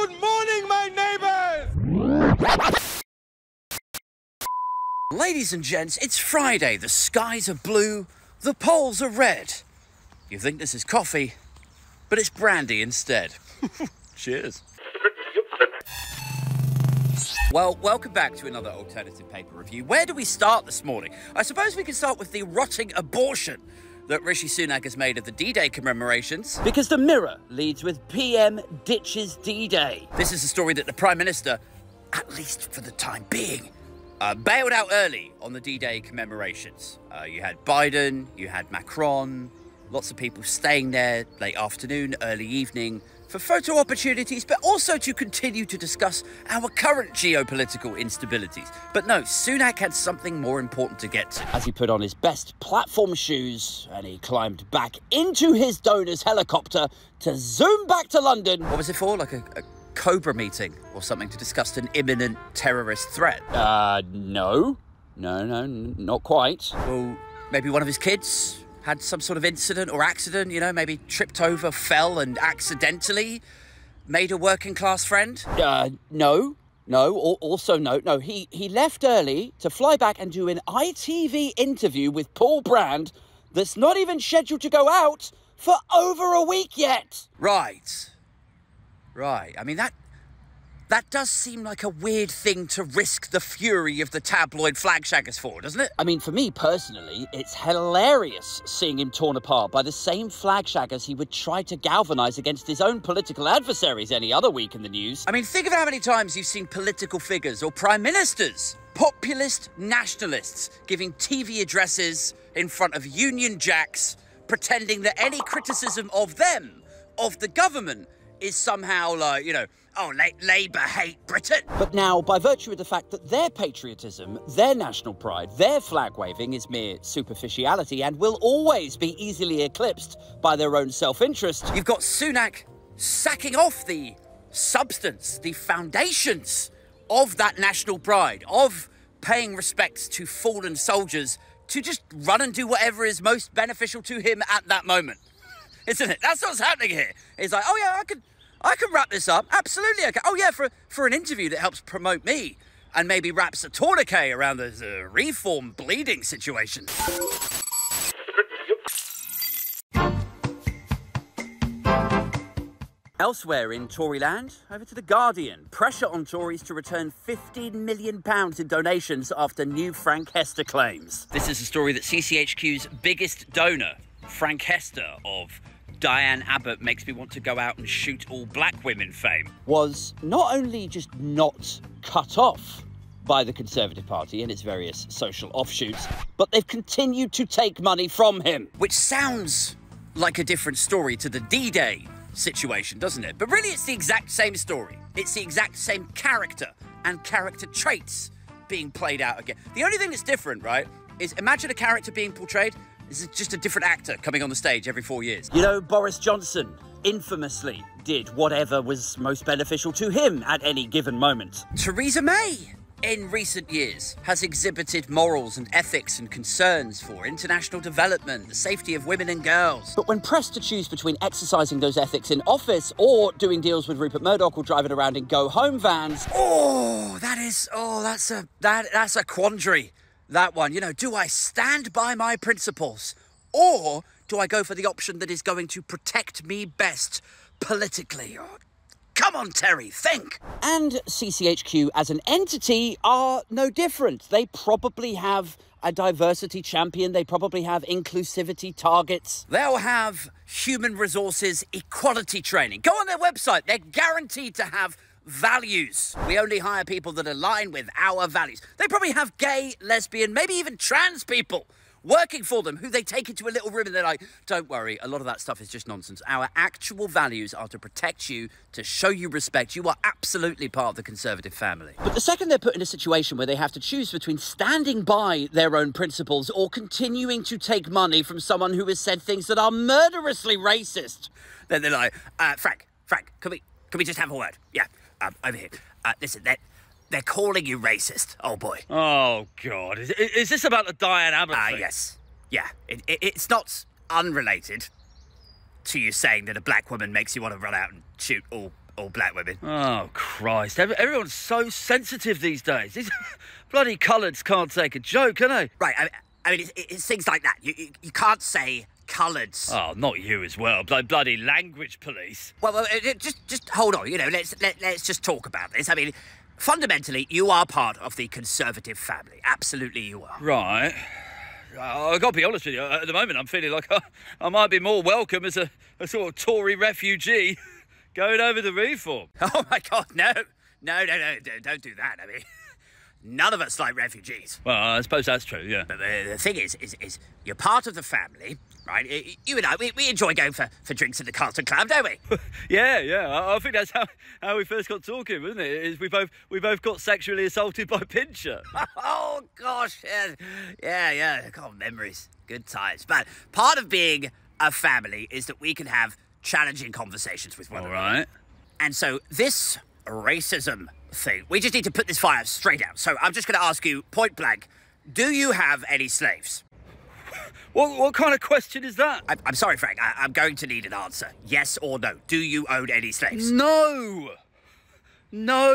Good morning, my neighbors! Ladies and gents, it's Friday. The skies are blue, the poles are red. You think this is coffee, but it's brandy instead. Cheers. Well, welcome back to another alternative paper review. Where do we start this morning? I suppose we can start with the rotting abortion that Rishi Sunak has made of the D-Day commemorations. Because the Mirror leads with PM ditches D-Day. This is a story that the Prime Minister, at least for the time being, bailed out early on the D-Day commemorations. You had Biden, you had Macron, lots of people staying there late afternoon, early evening for photo opportunities, but also to continue to discuss our current geopolitical instabilities. But no, Sunak had something more important to get to. As he put on his best platform shoes and he climbed back into his donor's helicopter to zoom back to London. What was it for? Like a Cobra meeting or something to discuss an imminent terrorist threat? No, not quite. Well, maybe one of his kids had some sort of incident or accident, you know, maybe tripped over, fell and accidentally made a working class friend? No. He left early to fly back and do an ITV interview with Paul Brand that's not even scheduled to go out for over a week yet. Right. I mean, that does seem like a weird thing to risk the fury of the tabloid flag shaggers for, doesn't it? I mean, for me personally, it's hilarious seeing him torn apart by the same flag shaggers he would try to galvanise against his own political adversaries any other week in the news. I mean, think of how many times you've seen political figures or prime ministers, populist nationalists, giving TV addresses in front of Union Jacks, pretending that any criticism of them, of the government, is somehow like, you know, oh, Labour hate Britain. But now, by virtue of the fact that their patriotism, their national pride, their flag waving is mere superficiality and will always be easily eclipsed by their own self-interest, you've got Sunak sacking off the substance, the foundations of that national pride, of paying respects to fallen soldiers, to just run and do whatever is most beneficial to him at that moment. Isn't it? That's what's happening here. It's like, oh yeah, I can wrap this up. Absolutely, okay. Oh yeah, for an interview that helps promote me and maybe wraps a tourniquet around the reform bleeding situation. Elsewhere in Toryland, over to The Guardian. Pressure on Tories to return £15 million in donations after new Frank Hester claims. This is a story that CCHQ's biggest donor, Frank Hester of Diane Abbott Makes Me Want to Go Out and Shoot All Black Women fame, was not only just not cut off by the Conservative Party and its various social offshoots, but they've continued to take money from him. Which sounds like a different story to the D-Day situation, doesn't it? But really it's the exact same story. It's the exact same character and character traits being played out again. The only thing that's different, right, is imagine a character being portrayed. This is just a different actor coming on the stage every 4 years. You know, Boris Johnson infamously did whatever was most beneficial to him at any given moment. Theresa May, in recent years, has exhibited morals and ethics and concerns for international development, the safety of women and girls. But when pressed to choose between exercising those ethics in office or doing deals with Rupert Murdoch or driving around in go-home vans, that's a quandary. That one, you know, do I stand by my principles or do I go for the option that is going to protect me best politically? Oh, come on, Terry, think! And CCHQ as an entity are no different. They probably have a diversity champion. They probably have inclusivity targets. They'll have human resources equality training. Go on their website. They're guaranteed to have values. We only hire people that align with our values. They probably have gay, lesbian, maybe even trans people working for them who they take into a little room and they're like, don't worry, a lot of that stuff is just nonsense. Our actual values are to protect you, to show you respect. You are absolutely part of the Conservative family. But the second they're put in a situation where they have to choose between standing by their own principles or continuing to take money from someone who has said things that are murderously racist, then they're like, Frank, can we just have a word? Yeah. Over here. Listen, they're calling you racist, old boy. Oh, God. Is this about the Diane Abbott thing? Yes. Yeah. It's not unrelated to you saying that a black woman makes you want to run out and shoot all all black women. Oh, Christ. Everyone's so sensitive these days. These bloody coloureds can't take a joke, can they? Right, I mean, it's things like that. You can't say coloureds. Oh, not you as well. Bloody language police. Well, just hold on. You know, let's just talk about this. I mean, fundamentally, you are part of the Conservative family. Absolutely, you are. Right. I've got to be honest with you. At the moment, I'm feeling like I might be more welcome as a sort of Tory refugee going over the reform. Oh, my God, no. No, don't do that. I mean, none of us like refugees. Well, I suppose that's true, yeah. But the thing is you're part of the family, right? You and I, we enjoy going for drinks at the Carlton Club, don't we? Yeah. I think that's how we first got talking, wasn't it? Is we both got sexually assaulted by Pincher. Oh, gosh, yeah. God, memories. Good times. But part of being a family is that we can have challenging conversations with one another. All right. And so this racism thing, we just need to put this fire straight out. So I'm just going to ask you point blank, do you have any slaves? What kind of question is that? I'm sorry, Frank. I'm going to need an answer. Yes or no. Do you own any slaves? No. Not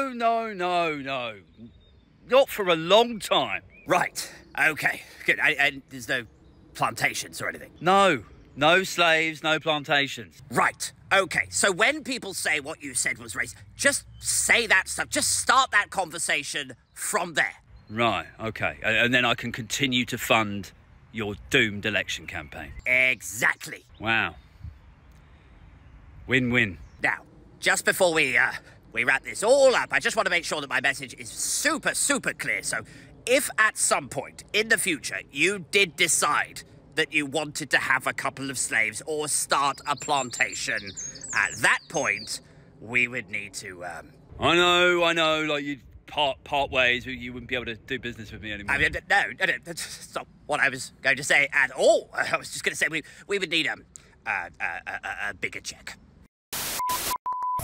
for a long time. Right. Okay. Good. And there's no plantations or anything? No slaves, no plantations. Right. Okay. So when people say what you said was racist, just say that stuff. Just start that conversation from there. Right. Okay. And then I can continue to fund your doomed election campaign. Exactly. Wow. Win-win. Now, just before we wrap this all up, I just want to make sure that my message is super, super clear. So if at some point in the future you did decide that you wanted to have a couple of slaves or start a plantation, at that point, we would need to, I know, like you'd part ways, you wouldn't be able to do business with me anymore. I mean, no, that's not what I was going to say at all. I was just going to say we would need a bigger check.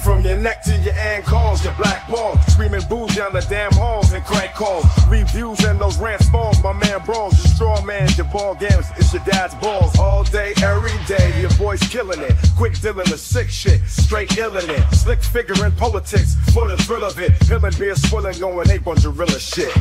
From your neck to your ankles, your black ball, screaming booze down the damn halls and crank calls. Reviews and those rants falls, my man brawls. Your straw man, your ball games, it's your dad's balls. All day, every day, your boy's killing it. Quick dealing the sick shit, straight illin' it. Slick figure in politics, for the thrill of it. Pillin' beer, swillin', going ape on gorilla shit.